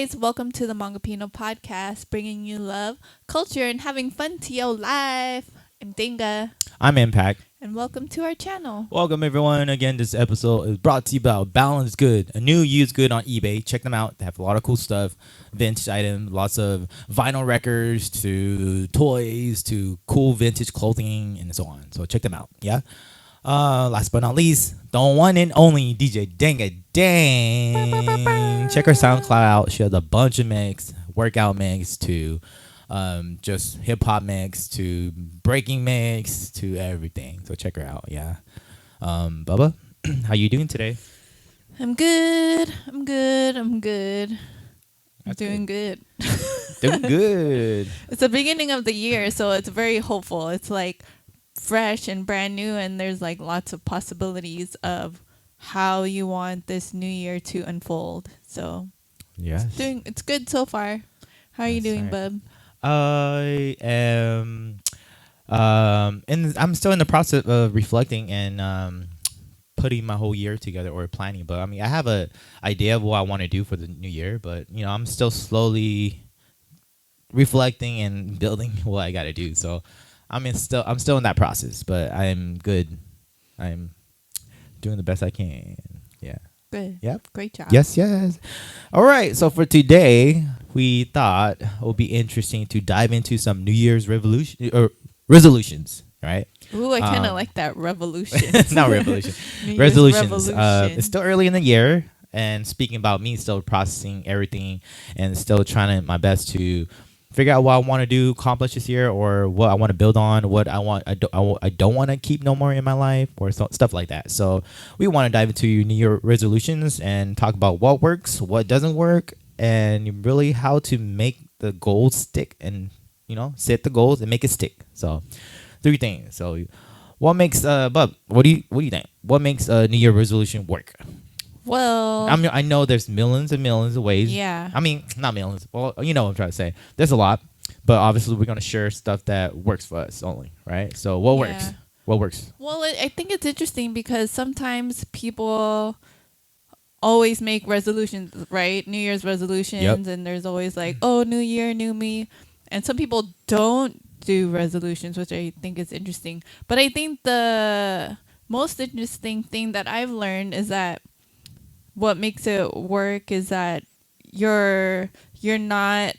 guys, welcome to the Hmongipino Podcast, bringing you love, culture, and having fun to your life. I'm Danga, I'm Impact. and welcome to our channel. Welcome everyone. Again, this episode is brought to you by Boundless Goodz, a new used good on eBay. Check them out. They have a lot of cool stuff, vintage items, lots of vinyl records to toys to cool vintage clothing and so on. So check them out. Yeah. Last but not least, the one and only djdangadang. Check her SoundCloud out. She has a bunch of mix, workout mix to just hip hop mix to breaking mix to everything. So check her out. Yeah. Bubba, how you doing today? I'm good. I'm That's doing good. Doing good. It's the beginning of the year, so it's very hopeful. It's like fresh and brand new, and there's like lots of possibilities of how you want this new year to unfold. So Yes. it's good so far. How are you That's doing, right. bub? I am and I'm still in the process of reflecting and putting my whole year together or planning. But I mean, I have a idea of what I want to do for the new year, but I'm still slowly reflecting and building what I got to do. So I'm still in that process, but I'm good. I'm doing the best I can. Yeah. Good. Yep. Great job. Yes. All right. So for today, we thought it would be interesting to dive into some New Year's resolutions, right? Ooh, I kind of Um, like that revolution. Not revolution. New Year's Resolutions. revolution. It's still early in the year, and speaking about me, still processing everything, and still trying my best to figure out what I want to do, accomplish this year, or what I want to build on, what I don't want to keep no more in my life, or stuff like that. So we want to dive into New Year resolutions and talk about what works, what doesn't work, and really how to make the goals stick, and set the goals and make it stick. So 3 things. So what makes Bub? What do you think? What makes a New Year resolution work? Well, I mean, I know there's millions and millions of ways. yeah. I mean, not millions. Well, you know what I'm trying to say. There's a lot, but obviously we're gonna share stuff that works for us only, right? So what works? Yeah. What works? Well, I think it's interesting because sometimes people always make resolutions, right? New Year's resolutions, and there's always like, oh, new year, new me. And some people don't do resolutions, which I think is interesting. But I think the most interesting thing that I've learned is that what makes it work is that you're not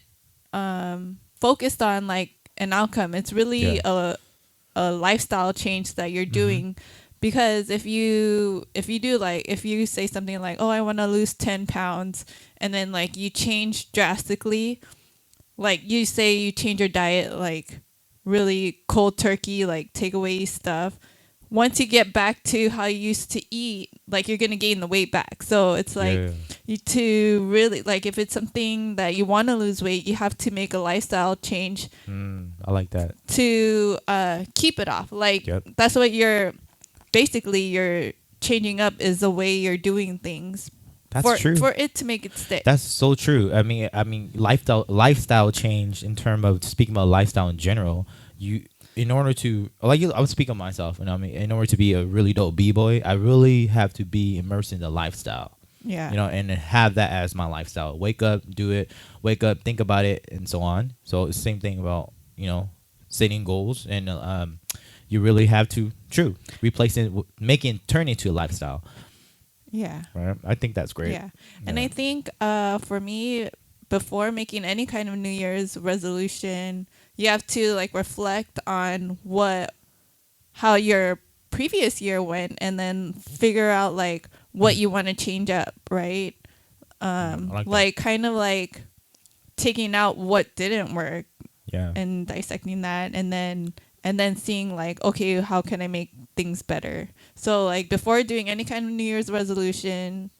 focused on like an outcome. It's really a lifestyle change that you're doing. Because if you do like, if you say something like, oh, I want to lose 10 pounds, and then like you change drastically, like you say you change your diet, like really cold turkey, like takeaway stuff. Once you get back to how you used to eat, like you're going to gain the weight back. So it's like you to really, like if it's something that you want to lose weight, you have to make a lifestyle change I like that. to keep it off. Like that's what you're changing up, is the way you're doing things. That's true. For it to make it stick. That's so true. I mean, lifestyle change in terms of speaking about lifestyle in general. In order to I would speak on myself, and I mean, in order to be a really dope b-boy, I really have to be immersed in the lifestyle. Yeah. And have that as my lifestyle. Wake up, do it. Wake up, think about it, and so on. So it's the same thing about setting goals, and you really have to replace it, turn it into a lifestyle. Yeah. Right. I think that's great. Yeah. And I think for me, before making any kind of New Year's resolution, you have to like reflect on how your previous year went, and then figure out like what you want to change up, right? Like kind of like taking out what didn't work, and dissecting that, and then seeing like, okay, how can I make things better? So like before doing any kind of New Year's resolution,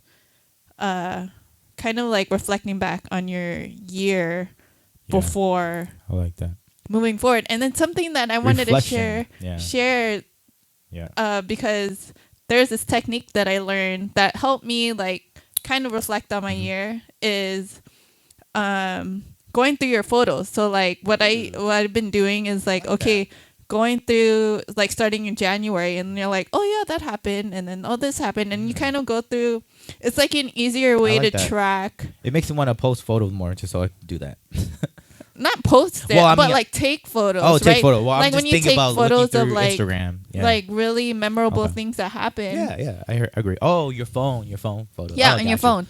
kind of like reflecting back on your year before I like that. moving forward. And then something that I wanted to share because there's this technique that I learned that helped me like kind of reflect on my year, is going through your photos. So like what I've been doing is like, okay, going through like starting in January, and you're like, oh yeah, that happened, and then oh this happened, and you kind of go through. It's like an easier way like to that. track. It makes me want to post photos more, just so I can do that. Not post it, Well, I but mean, like take photos. Oh, take right? photos. Well, like I'm when just you thinking take about photos looking of through like Instagram. Yeah. like really memorable Okay. things that happen. Yeah, I agree. Oh, your phone photo. Yeah, Oh, on your gotcha. phone.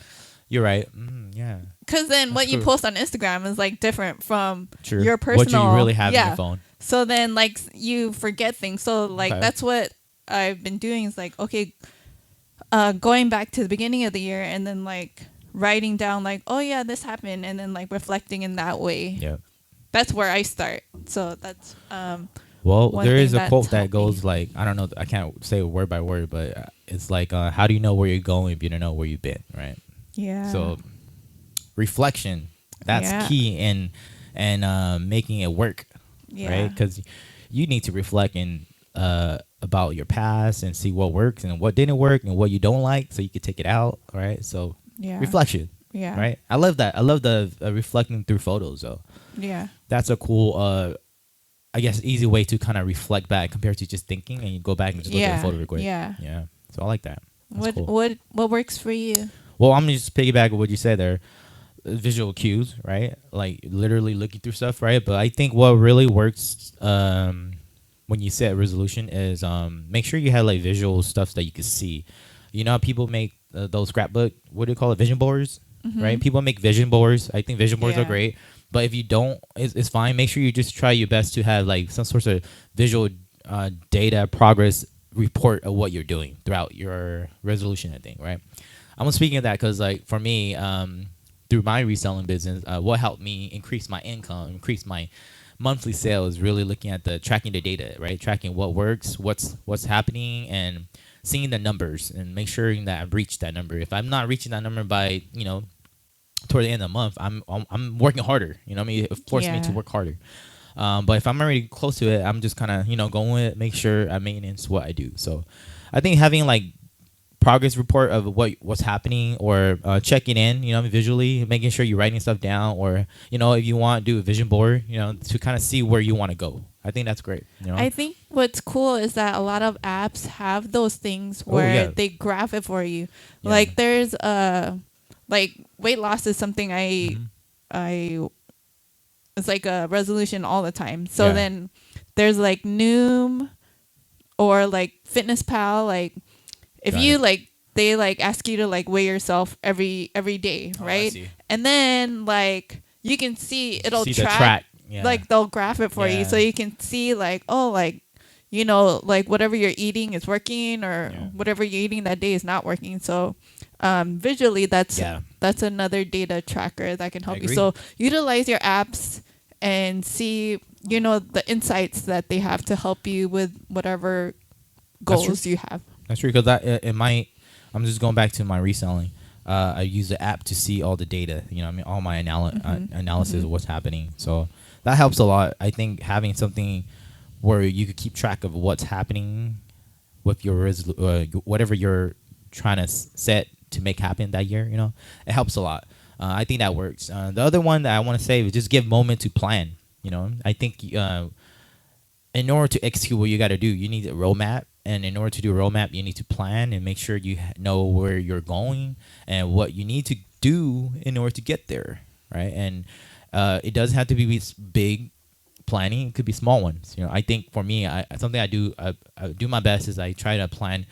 You're right. Yeah. Because then what you cool. post on Instagram is like different from True. your personal. What you really have in yeah. your phone. So then like you forget things. So like Okay. that's what I've been doing is like, okay, going back to the beginning of the year and then like writing down like, oh yeah, this happened, and then like reflecting in that way. Yeah. That's where I start. So that's Well, one there is thing a quote that's that helped me. goes like, I don't know, I can't say it word by word, but it's like, how do you know where you're going if you don't know where you've been, right? Yeah. So reflection, that's Yeah. key in making it work, Yeah. right? Because you need to reflect and about your past and see what works and what didn't work and what you don't like, so you can take it out, right? So Yeah. reflection, Yeah. right? I love that. I love the reflecting through photos, though. Yeah. That's a cool, I guess, easy way to kind of reflect back compared to just thinking and you go back and just look at Yeah. the photo real quick. Yeah. Yeah. So I like that. That's cool. What works for you? Well, I'm just piggyback on what you said there. Visual cues, right? Like literally looking through stuff, right? But I think what really works when you set a resolution is make sure you have like visual stuff that you can see. You know how people make those scrapbook, what do you call it, vision boards, right? People make vision boards. I think vision boards are Yeah. great. But if you don't, it's fine. Make sure you just try your best to have like some sort of visual data progress report of what you're doing throughout your resolution, I think, right? I'm speaking of that because like for me, through my reselling business, what helped me increase my income, increase my monthly sales, really looking at the tracking the data, right? Tracking what works, what's happening, and seeing the numbers and make sure that I reach that number. If I'm not reaching that number by, toward the end of the month, I'm working harder. You know what I mean? It forced me to Yeah. work harder. But if I'm already close to it, I'm just kind of, going with it, make sure I maintenance what I do. So I think having like progress report of what's happening or checking in, visually, making sure you're writing stuff down, or, if you want, do a vision board, to kind of see where you want to go. I think that's great. I think what's cool is that a lot of apps have those things where yeah. they graph it for you. Yeah. Like there's like weight loss is something I it's like a resolution all the time. So Yeah. then there's like Noom or like Fitness Pal. Like if Got you it. like, they like ask you to like weigh yourself every day, Oh, I right? see. And then like you can see it'll See the track. track. Yeah. Like they'll graph it for you, Yeah. so you can see like, oh, like like whatever you're eating is working, or Yeah. whatever you're eating that day is not working. So visually that's another data tracker that can help you. agree. So utilize your apps and see the insights that they have to help you with whatever That's goals you have. That's true, because I'm just going back to my reselling. I use the app to see all the data, all my analysis of what's happening. So that helps a lot. I think having something where you could keep track of what's happening with your whatever you're trying to set to make happen that year, it helps a lot. I think that works. The other one that I want to say is just give moment to plan. I think in order to execute what you got to do, you need a roadmap. And in order to do a roadmap, you need to plan and make sure you know where you're going and what you need to do in order to get there, right? And it doesn't have to be big planning; it could be small ones. I think for me, something I do my best is I try to plan.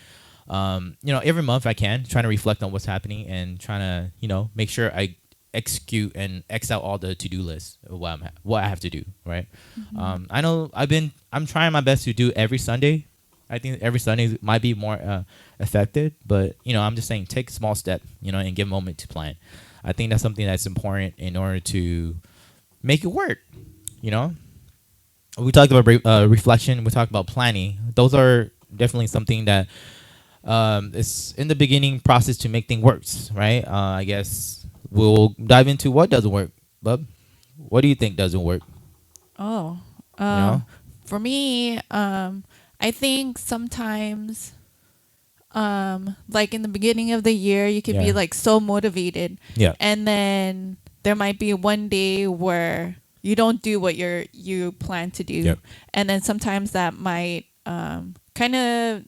Every month I can, trying to reflect on what's happening and trying to make sure I execute and X out all the to-do lists of what I have to do, right? I know I'm trying my best to do every Sunday. I think every Sunday might be more effective, but I'm just saying take a small step, and give a moment to plan. I think that's something that's important in order to make it work. We talked about reflection. We talked about planning. Those are definitely something that it's in the beginning process to make things works, right? I guess we'll dive into what doesn't work. Bub, what do you think doesn't work? Oh, for me, I think sometimes, like in the beginning of the year, you could be Yeah. like so motivated, Yeah. and then there might be one day where you don't do what you plan to do. Yep. And then sometimes that might kind of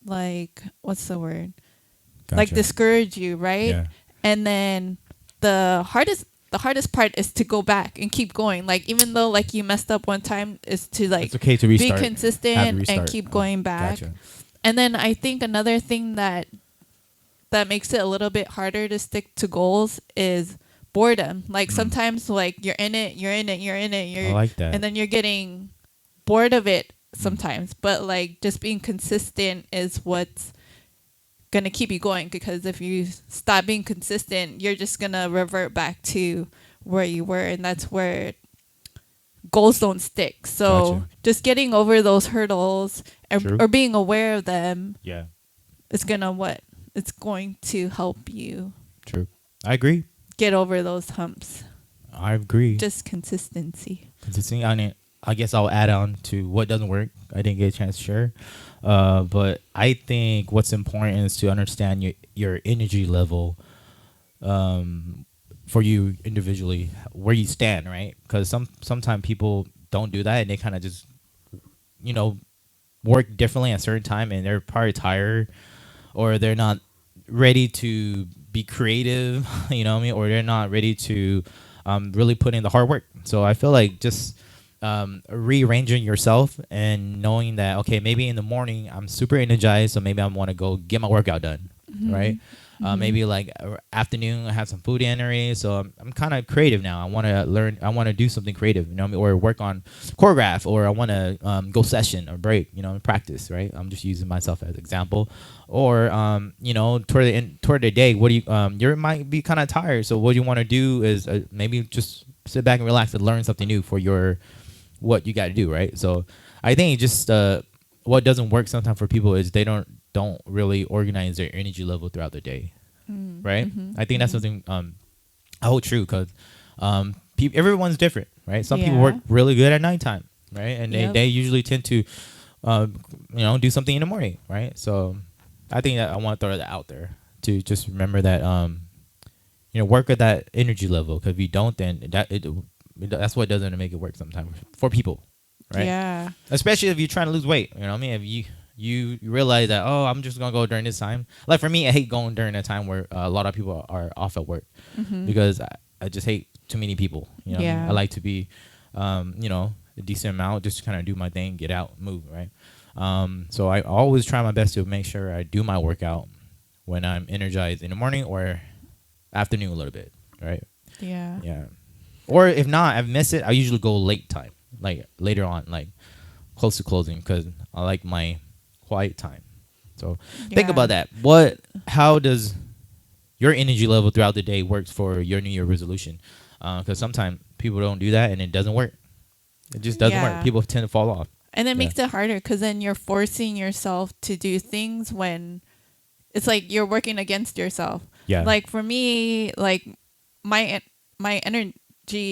like, what's the word? Like Gotcha. discourage you, right? Yeah. And then the hardest part is to go back and keep going. Like even though like you messed up one time, is to like It's okay to restart. be consistent and keep going back. Gotcha. And then I think another thing that makes it a little bit harder to stick to goals is boredom. Like sometimes like you're in it, I like that. and then you're getting bored of it sometimes. But like just being consistent is what's gonna keep you going, because if you stop being consistent, you're just gonna revert back to where you were, and that's where goals don't stick. So Gotcha. just getting over those hurdles True. or being aware of them Yeah. is it's going to help you True. I agree. get over those humps. I agree. Just consistency. Consistency. I guess I'll add on to what doesn't work. I didn't get a chance to share. But I think what's important is to understand your energy level for you individually, where you stand, right? Because sometimes people don't do that, and they kind of just, work differently at a certain time, and they're probably tired, or they're not ready to be creative, you know what I mean? Or they're not ready to really put in the hard work. So I feel like just rearranging yourself and knowing that, okay, maybe in the morning I'm super energized, so maybe I want to go get my workout done, right? Maybe like afternoon I have some food energy, so I'm kind of creative now. I want to learn, I want to do something creative, you know what I mean? Or work on choreograph, or I want to go session or break, practice, right? I'm just using myself as an example. Or toward the day, what do you might be kind of tired, so what you want to do is maybe just sit back and relax and learn something new for what you got to do, right? So I think just what doesn't work sometimes for people is they don't really organize their energy level throughout the day, right? I think that's something I hold true, because everyone's different, right? Some people work really good at nighttime, right? And they usually tend to do something in the morning, right? So I think that I want to throw that out there to just remember that work at that energy level, because if you don't, then that's what doesn't make it work sometimes for people, right? Yeah. Especially if you're trying to lose weight, you know what I mean? If you realize that, oh, I'm just gonna go during this time. Like for me, I hate going during a time where a lot of people are off at work, because I just hate too many people. You know what I mean? I like to be, a decent amount, just to kind of do my thing, get out, move, right? So I always try my best to make sure I do my workout when I'm energized in the morning or afternoon a little bit, right? Yeah. Yeah. Or if not, I've missed it, I usually go late time, like later on, like close to closing, because I like my quiet time. So think about that. How does your energy level throughout the day works for your New Year resolution? Because sometimes people don't do that and it doesn't work. It just doesn't work. People tend to fall off. And it makes it harder, because then you're forcing yourself to do things when it's like you're working against yourself. Yeah. Like for me, like my energy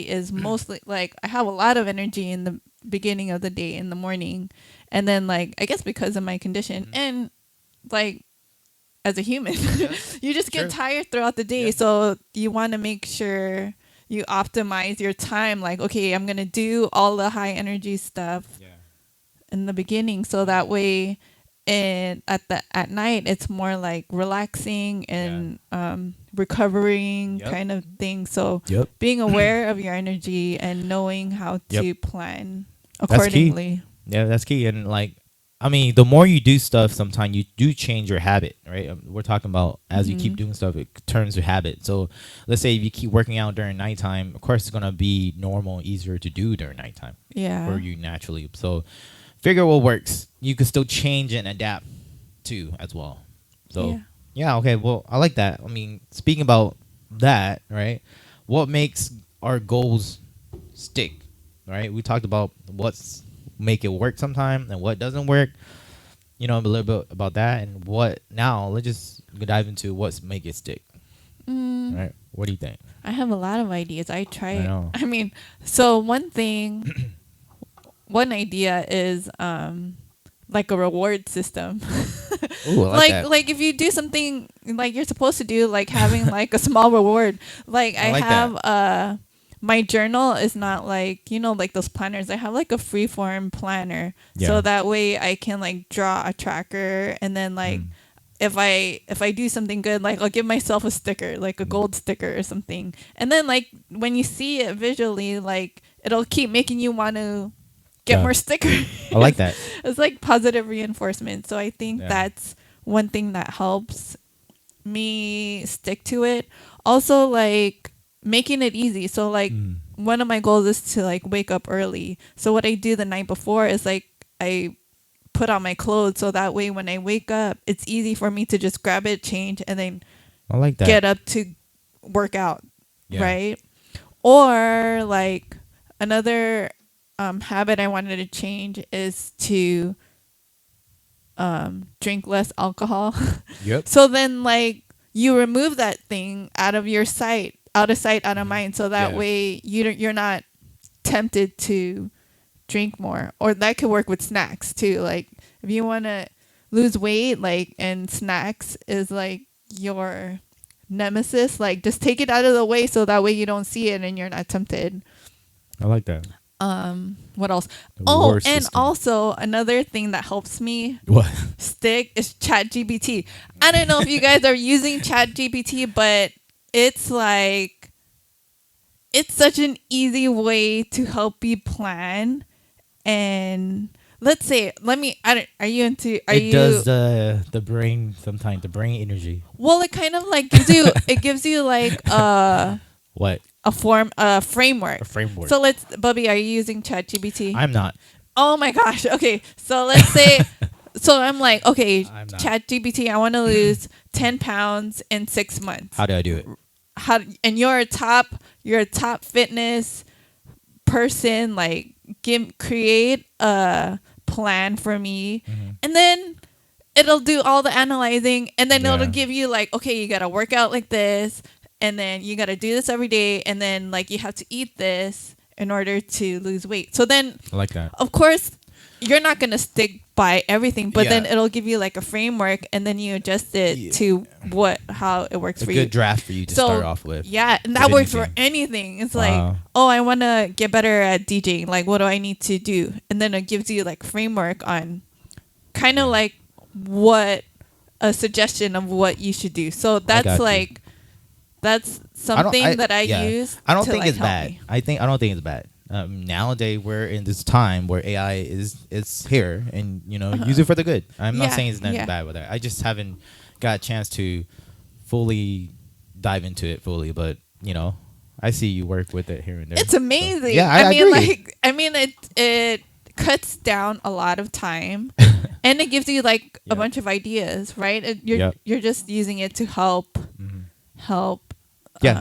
is mostly like I have a lot of energy in the beginning of the day, in the morning, and then like I guess because of my condition and like as a human you just get tired throughout the day, so you want to make sure you optimize your time, like, okay, I'm gonna do all the high energy stuff in the beginning, so that way and at night it's more like relaxing and recovering kind of thing. So being aware of your energy and knowing how to plan accordingly. That's key. And like, I mean, the more you do stuff, sometimes you do change your habit, right? We're talking about as you keep doing stuff, it turns to habit. So let's say if you keep working out during nighttime, of course it's going to be normal, easier to do during nighttime for you naturally. So figure what works. You can still change and adapt to as well. So okay, well, I like that. I mean, speaking about that, right? What makes our goals stick, right? We talked about what's make it work sometime and what doesn't work. A little bit about that, and let's just dive into what's make it stick. Right? What do you think? I have a lot of ideas. I mean, so one idea is like a reward system. Ooh, I like that. Like if you do something like you're supposed to do, like having like a small reward. Like I have my journal is not like, like those planners. I have like a freeform planner. Yeah. So that way I can like draw a tracker, and then like if I do something good, like I'll give myself a sticker, like a gold sticker or something. And then like when you see it visually, like it'll keep making you want to get more stickers. I like that. It's like positive reinforcement. So I think that's one thing that helps me stick to it. Also, like making it easy. So like one of my goals is to like wake up early. So what I do the night before is like I put on my clothes, so that way when I wake up, it's easy for me to just grab it, change, and then I like that. get up to work out, right? Or like another habit I wanted to change is to drink less alcohol. Yep. So then like you remove that thing out of your sight, out of mind, so that way you're not tempted to drink more. Or that could work with snacks too. Like if you want to lose weight, like, and snacks is like your nemesis, like just take it out of the way so that way you don't see it and you're not tempted. I like that. What else? And system. also another thing that helps me What? stick is ChatGPT. I don't know if you guys are using ChatGPT, but it's like it's such an easy way to help you plan. And let's say, are you into? It does the brain sometimes, the brain energy. Well, it kind of like gives you like What? a framework. A framework. So Bubby, are you using ChatGPT? I'm not. Oh my gosh. Okay. So let's say, so I'm like, okay, ChatGPT, I want to lose 10 pounds in 6 months. How do I do it? And you're a top fitness person, like create a plan for me, and then it'll do all the analyzing, and then it'll give you like, okay, you got to work out like this, and then you got to do this every day, and then like you have to eat this in order to lose weight. So then I like that. Of course, you're not going to stick by everything, but then it'll give you like a framework, and then you adjust it to how it works for you. A good draft for you to start off with. Yeah, and that works for anything. It's like, I want to get better at DJing. Like, what do I need to do? And then it gives you like framework on kind of like a suggestion of what you should do. So that's like, that's something that I use. I don't to think like it's bad. me. I don't think it's bad. Nowadays we're in this time where AI is here, and use it for the good. I'm not saying it's nothing bad with that. I just haven't got a chance to fully dive into it fully, but I see you work with it here and there. It's amazing. So, yeah, I agree. It cuts down a lot of time, and it gives you like a bunch of ideas, right? You're just using it to help help in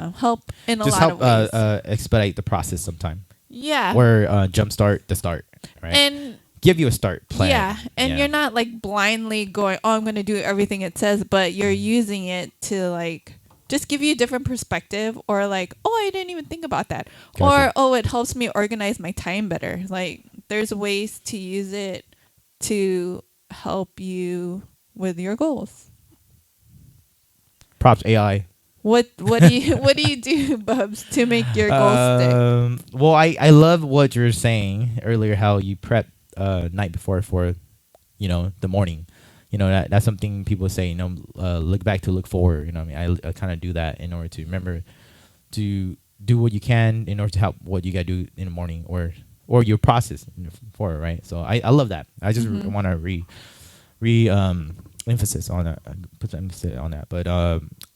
a just lot of ways. Expedite the process sometime. Yeah. Or jumpstart the start, right? And give you a start plan. Yeah, and you're not like blindly going, I'm going to do everything it says, but you're using it to like just give you a different perspective, or like, I didn't even think about that. Gotcha. Or, it helps me organize my time better. Like there's ways to use it to help you with your goals. Props AI. What do you do, Bubs, to make your goals stick? Well, I love what you were saying earlier, how you prep night before for the morning. That's something people say, look back to look forward. I kind of do that in order to remember to do what you can in order to help what you got to do in the morning, or your process forward, right? So I love that. I just want to emphasis on that, put some emphasis on that. But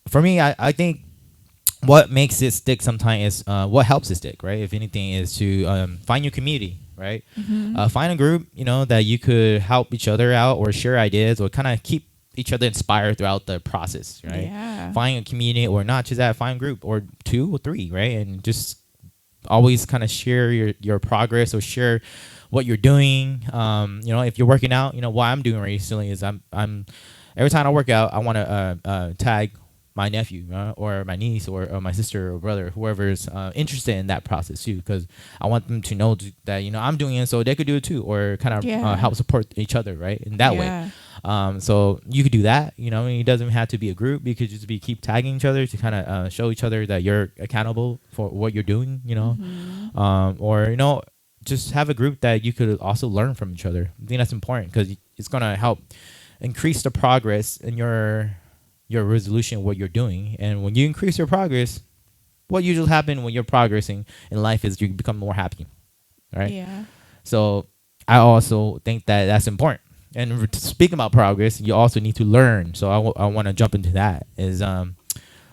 for me, I think what makes it stick sometimes is what helps it stick, right? If anything, is to find your community, right? Find a group, that you could help each other out, or share ideas, or kind of keep each other inspired throughout the process, right? Yeah. Find a community, or not just that, find a group or 2 or 3, right? And just always kind of share your progress, or share what you're doing. If you're working out, what I'm doing recently is I'm every time I work out, I want to tag my nephew or my niece or my sister or brother, whoever's interested in that process too, because I want them to know that I'm doing it so they could do it too, or kind of help support each other, right? In that way. So you could do that. You know, it doesn't have to be a group. You could just be keep tagging each other to kind of show each other that you're accountable for what you're doing. You know, or just have a group that you could also learn from each other. I think that's important because it's gonna help increase the progress in your resolution, what you're doing. And when you increase your progress, what usually happens when you're progressing in life is you become more happy, right? Yeah. So I also think that that's important. And speaking about progress, you also need to learn. So I want to jump into that. Is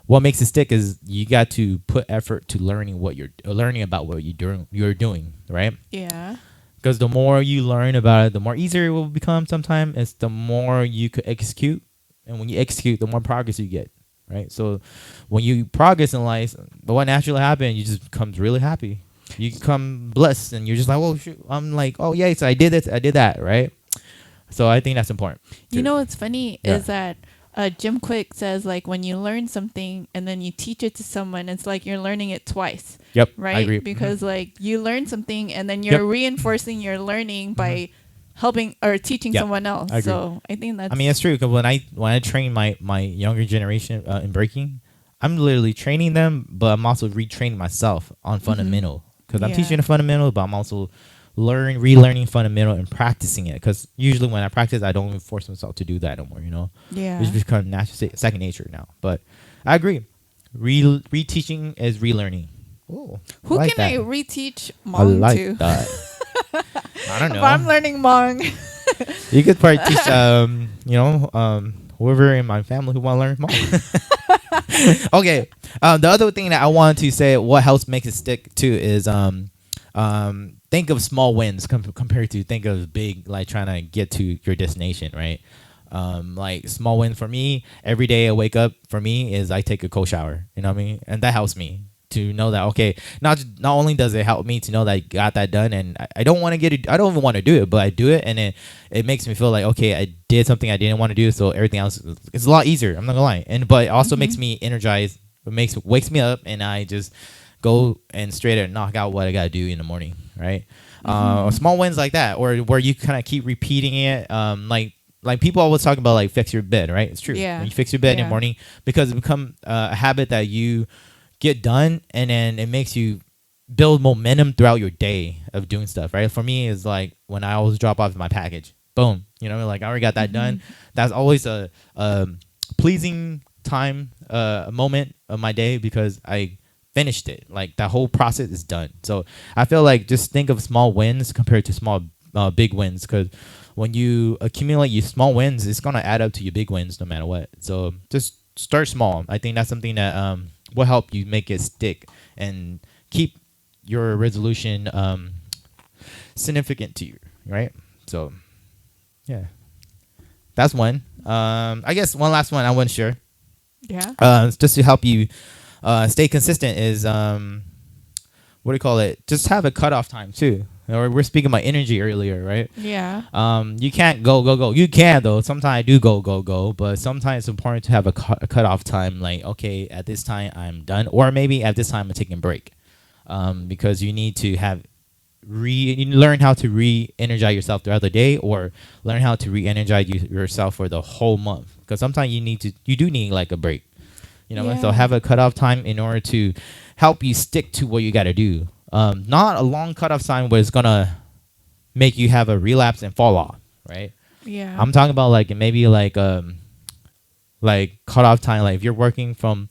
what makes it stick is you got to put effort to learning about what you're doing, right? Yeah. Because the more you learn about it, the more easier it will become. Sometimes it's the more you could execute, and when you execute, the more progress you get, right? So when you progress in life, but what naturally happens, you just become really happy. You become blessed, and you're just like, oh shoot, I'm like, oh yeah, so I did this, I did that, right? So I think that's important. You know what's funny is that Jim Quick says, like, when you learn something and then you teach it to someone, it's like you're learning it twice. Yep. Right? I agree. Because like you learn something and then you're reinforcing your learning by helping or teaching someone else. So I think that's. I mean, it's true because when I train my younger generation in breaking, I'm literally training them, but I'm also retraining myself on fundamental because I'm teaching the fundamental, but I'm also relearning fundamental and practicing it. Because usually when I practice, I don't even force myself to do that no more. You know, it's become natural, second nature now. But I agree, reteaching is relearning. Oh, who like can that. I reteach Hmong like to? That. I don't know. If I'm learning Hmong. You could probably teach, whoever in my family who want to learn Hmong. Okay. The other thing that I want to say, what helps make it stick too, is think of small wins compared to think of big, like trying to get to your destination, right? Like small win for me, every day I wake up for me is I take a cold shower. You know what I mean? And that helps me to know that, okay, not only does it help me to know that I got that done, and I don't want to get it, I don't even want to do it, but I do it, and it makes me feel like, okay, I did something I didn't want to do, so everything else is a lot easier. I'm not gonna lie, but it also makes me energized. It wakes me up, and I just go and straight and knock out what I gotta do in the morning, right? Small wins like that, or where you kind of keep repeating it, like people always talk about like fix your bed, right? It's true. Yeah. When you fix your bed in the morning, because it become a habit that you get done, and then it makes you build momentum throughout your day of doing stuff, right? For me, it's like when I always drop off my package, boom, like I already got that done. That's always a pleasing time, a moment of my day because I finished it. Like that whole process is done. So I feel like just think of small wins compared to big wins, because when you accumulate your small wins, it's gonna add up to your big wins no matter what. So just start small. I think that's something that will help you make it stick and keep your resolution significant to you, right? So yeah, that's one. I guess one last one I want to share. Yeah. Just to help you stay consistent is what do you call it? Just have a cutoff time too. We're speaking about energy earlier, right? Yeah. You can't go. You can though. Sometimes I do go, but sometimes it's important to have a cutoff time. Like, okay, at this time I'm done, or maybe at this time I'm taking a break, because you need to learn how to re-energize yourself throughout the day, or learn how to re-energize yourself for the whole month. Because sometimes you do need like a break, So have a cutoff time in order to help you stick to what you got to do. Not a long cutoff time where it's gonna make you have a relapse and fall off, right? Yeah. I'm talking about like maybe like cutoff time. Like if you're working from,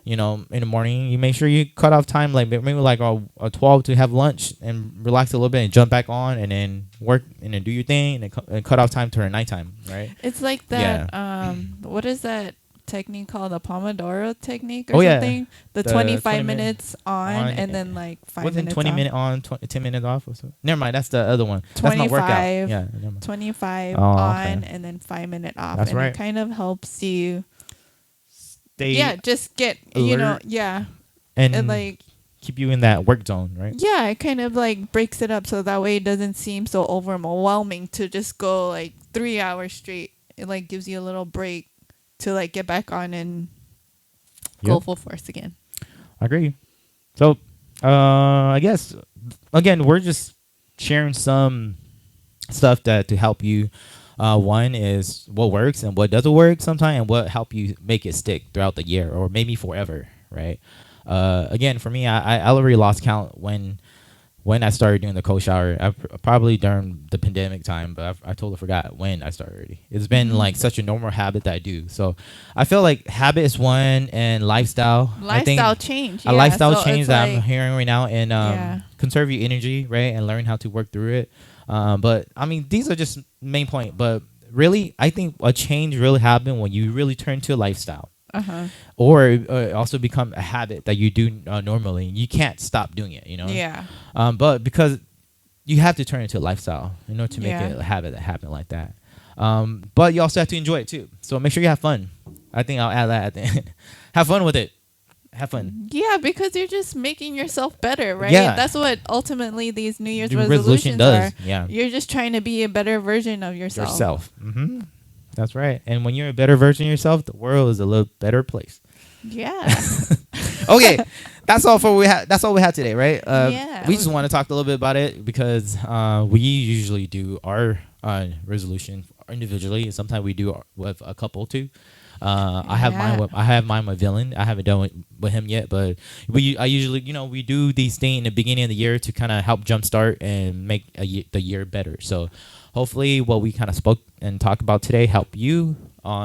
in the morning, you make sure you cut off time. Like maybe like a 12 to have lunch and relax a little bit and jump back on and then work and then do your thing and cut off time to nighttime, right? It's like that. Yeah. What is that technique called? The Pomodoro technique or something? The 25 minutes on and then like 5 Wasn't minutes 20 off? minutes on, 10 minutes off or something? Never mind. That's the other one. That's my workout. Yeah. 25 Oh, on okay. and then 5 minute off. That's and right. It kind of helps you. Stay just get, alert. And like keep you in that work zone, right? Yeah, it kind of like breaks it up so that way it doesn't seem so overwhelming to just go like 3 hours straight. It like gives you a little break to like get back on and go full force again. I agree. So, I guess again we're just sharing some stuff to help you One is what works and what doesn't work sometimes, and what help you make it stick throughout the year or maybe forever, right? Again, for me, I already lost count when I started doing the cold shower. Probably during the pandemic time, but I totally forgot when I started already. It's been like such a normal habit that I do. So I feel like habit is one, and lifestyle. Lifestyle change. A lifestyle so change it's that like, I'm hearing right now, and conserve your energy, right, and learn how to work through it. But I mean, these are just main point. But really, I think a change really happened when you really turn to a lifestyle. Or also become a habit that you do normally. You can't stop doing it, you know. Yeah. But because you have to turn it into a lifestyle in order to make it a habit that happen like that. But you also have to enjoy it too. So make sure you have fun. I think I'll add that at the end. Have fun with it. Have fun. Yeah, because you're just making yourself better, right? Yeah. That's what ultimately these New Year's The resolutions does. are. Yeah. You're just trying to be a better version of yourself. Mm-hmm. That's right. And when you're a better version of yourself, the world is a little better place. Yeah. Okay, that's all we have. That's all we have today, right? Yeah. We just want to talk a little bit about it because we usually do our resolution individually, and sometimes we do with a couple too. I have mine with Villain. I haven't done it with him yet, but I usually, we do these things in the beginning of the year to kind of help jumpstart and make the year better. So hopefully what we kind of spoke and talked about today help you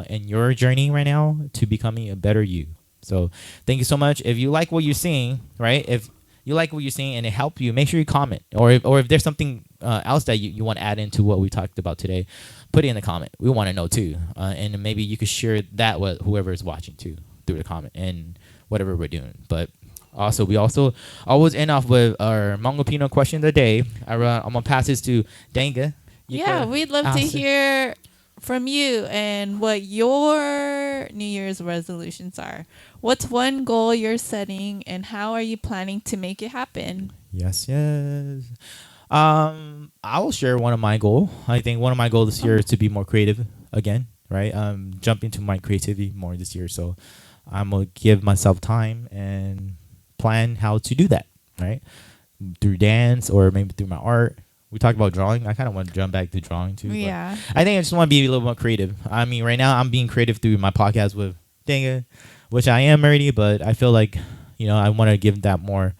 in your journey right now to becoming a better you. So thank you so much. If you like what you're seeing, right? If you like what you're seeing and it helped you, make sure you comment. Or if there's something else that you want to add into what we talked about today, put it in the comment. We want to know too. And maybe you could share that with whoever is watching too through the comment and whatever we're doing. But we also always end off with our Hmongipino question of the day. I'm going to pass this to Danga. We'd love to hear from you and what your New Year's resolutions are. What's one goal you're setting and how are you planning to make it happen? Yes. I will share one of my goals. I think one of my goals this year is to be more creative again, right? Jump into my creativity more this year. So I'm going to give myself time and plan how to do that, right? Through dance or maybe through my art. We talked about drawing. I kind of want to jump back to drawing too. Yeah. I think I just want to be a little more creative. I mean, right now I'm being creative through my podcast with Danga, which I am already, but I feel like, I want to give that more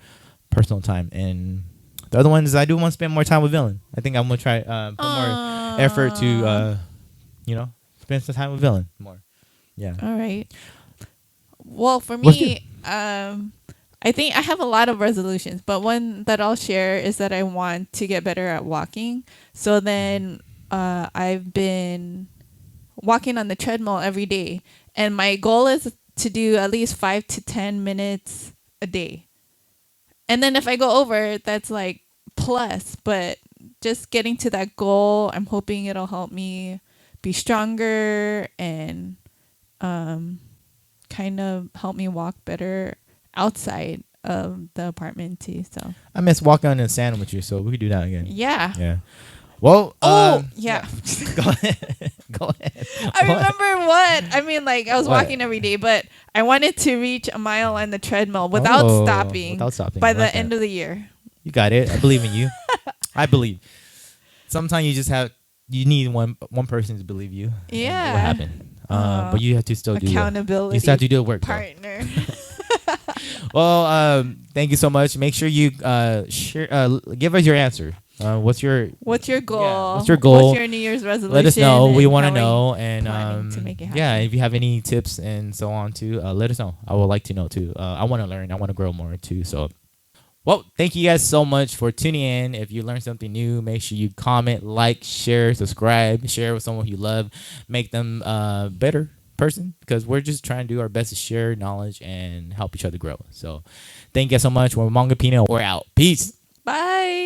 personal time. And the other one is I do want to spend more time with Villain. I think I'm going to try put more effort to, spend some time with Villain more. Yeah. All right. Well, for me, I think I have a lot of resolutions, but one that I'll share is that I want to get better at walking. So then I've been walking on the treadmill every day. And my goal is to do at least 5 to 10 minutes a day. And then if I go over, that's like plus. But just getting to that goal, I'm hoping it'll help me be stronger and kind of help me walk better outside of the apartment too. So I miss walking on the sand with you, so we could do that again. Yeah. Well, yeah. Go ahead. I remember I was walking every day, but I wanted to reach a mile on the treadmill without stopping by the end of the year. You got it. I believe in you. I believe. Sometimes you need one person to believe you. Yeah. What happened? But you have to still do accountability. You still have to do the work. Partner. Well, thank you so much. Make sure you share. Give us your answer. What's your goal? Yeah, what's your goal? What's your New Year's resolution? Let us know. We want to know. And to make it happen. Yeah, if you have any tips and so on too, let us know. I would like to know too. I want to learn. I want to grow more too. So, well, thank you guys so much for tuning in. If you learned something new, make sure you comment, like, share, subscribe, share with someone you love, make them better person, because we're just trying to do our best to share knowledge and help each other grow. So thank you guys so much. We're Hmongipino. We're out. Peace. Bye.